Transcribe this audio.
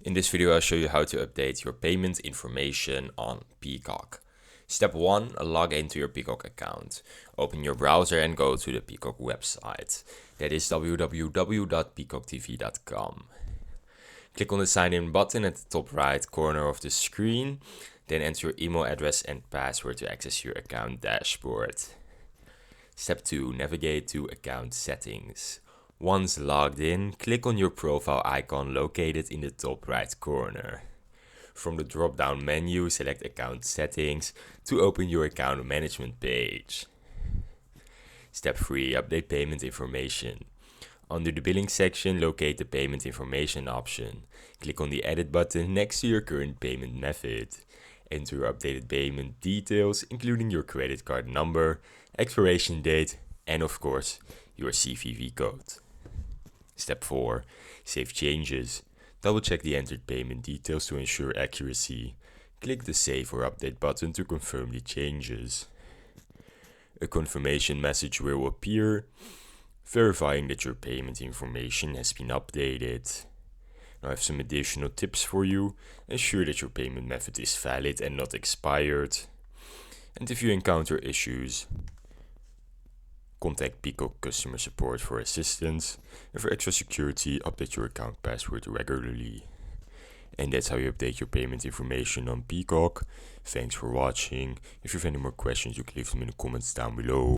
In this video, I'll show you how to update your payment information on Peacock. Step 1, log into your Peacock account. Open your browser and go to the Peacock website. That is www.peacocktv.com. Click on the sign in button at the top right corner of the screen. Then enter your email address and password to access your account dashboard. Step 2, navigate to account settings. Once logged in, click on your profile icon located in the top right corner. From the drop-down menu, select Account Settings to open your account management page. Step 3, update payment information. Under the billing section, locate the payment information option. Click on the Edit button next to your current payment method. Enter your updated payment details, including your credit card number, expiration date, and of course, your CVV code. Step 4. Save changes. Double check the entered payment details to ensure accuracy. Click the Save or Update button to confirm the changes. A confirmation message will appear, verifying that your payment information has been updated. Now I have some additional tips for you. Ensure that your payment method is valid and not expired. And if you encounter issues, contact Peacock customer support for assistance, and for extra security, update your account password regularly. And that's how you update your payment information on Peacock. Thanks for watching. If you have any more questions, you can leave them in the comments down below.